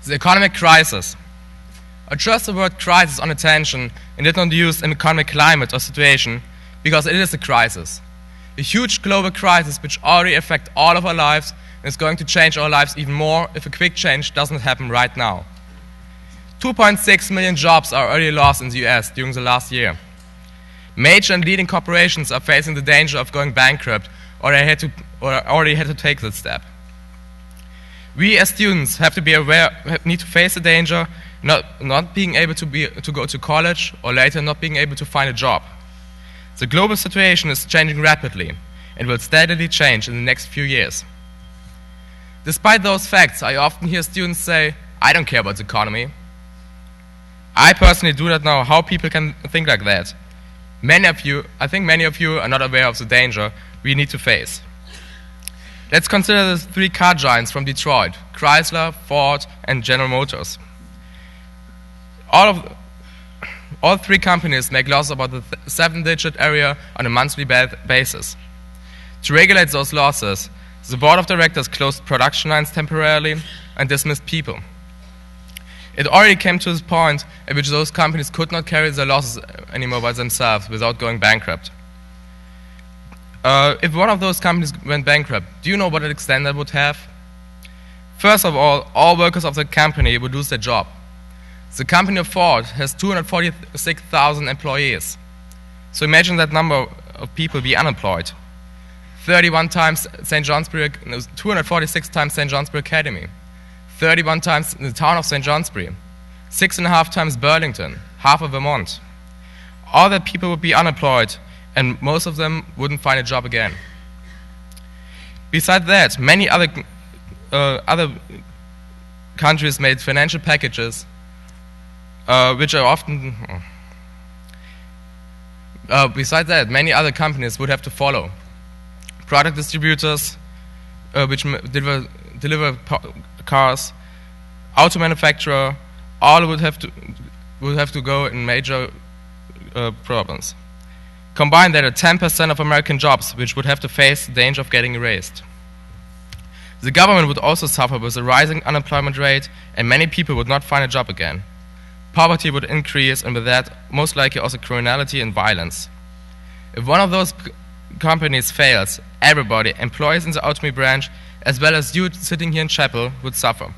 The economic crisis. I chose the word crisis on attention and did not use an economic climate or situation because it is a crisis. A huge global crisis which already affects all of our lives and is going to change our lives even more if a quick change doesn't happen right now. 2.6 million jobs are already lost in the US during the last year. Major and leading corporations are facing the danger of going bankrupt or already had to take that step. We as students have to be aware, need to face the danger, not being able to go to college or later not being able to find a job. The global situation is changing rapidly and will steadily change in the next few years. Despite those facts, I often hear students say, I don't care about the economy. I personally do not know how people can think like that. I think many of you are not aware of the danger we need to face. Let's consider the three car giants from Detroit, Chrysler, Ford, and General Motors. All three companies make losses about the 7-digit area on a monthly basis. To regulate those losses, the board of directors closed production lines temporarily and dismissed people. It already came to the point at which those companies could not carry their losses anymore by themselves without going bankrupt. If one of those companies went bankrupt, do you know what extent that would have? First of all workers of the company would lose their job. The company of Ford has 246,000 employees. So imagine that number of people be unemployed. 246 times St. Johnsbury Academy. 31 times in the town of St. Johnsbury. 6.5 times Burlington, half of Vermont. All that people would be unemployed, and most of them wouldn't find a job again. Besides that, many other countries made financial packages which are often... besides that, many other companies would have to follow. Product distributors which deliver cars, auto manufacturer, all would have to go in major problems. Combined, there are 10% of American jobs which would have to face the danger of getting erased. The government would also suffer with a rising unemployment rate, and many people would not find a job again. Poverty would increase, and with that, most likely also criminality and violence. If one of those companies fails, everybody, employees in the automobile branch, as well as you sitting here in chapel, would suffer.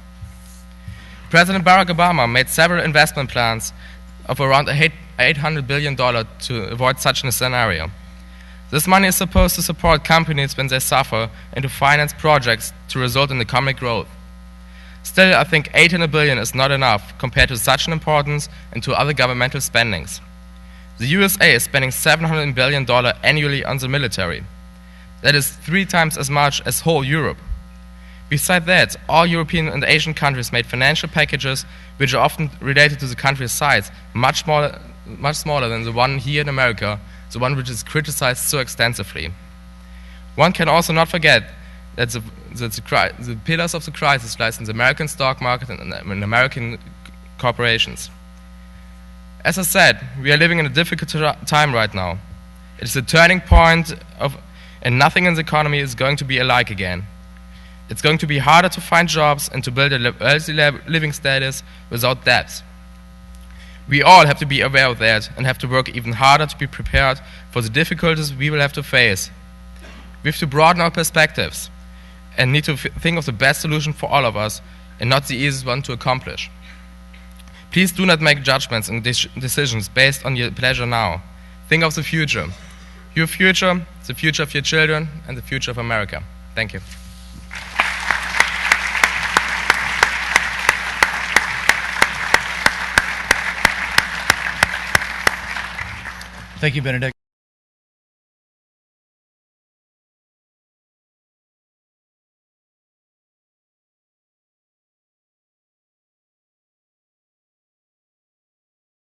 President Barack Obama made several investment plans of around $800 billion to avoid such a scenario. This money is supposed to support companies when they suffer and to finance projects to result in economic growth. Still, I think $800 billion is not enough compared to such an importance and to other governmental spendings. The USA is spending $700 billion annually on the military. That is 3 times as much as whole Europe. Besides that, all European and Asian countries made financial packages which are often related to the country's size, much smaller than the one here in America, the one which is criticized so extensively. One can also not forget that the pillars of the crisis lies in the American stock market and in American corporations. As I said, we are living in a difficult time right now. It is a turning point and nothing in the economy is going to be alike again. It's going to be harder to find jobs and to build a healthy living status without debts. We all have to be aware of that and have to work even harder to be prepared for the difficulties we will have to face. We have to broaden our perspectives and need to think of the best solution for all of us and not the easiest one to accomplish. Please do not make judgments and decisions based on your pleasure now. Think of the future. Your future, the future of your children, and the future of America. Thank you. Thank you, Benedikt.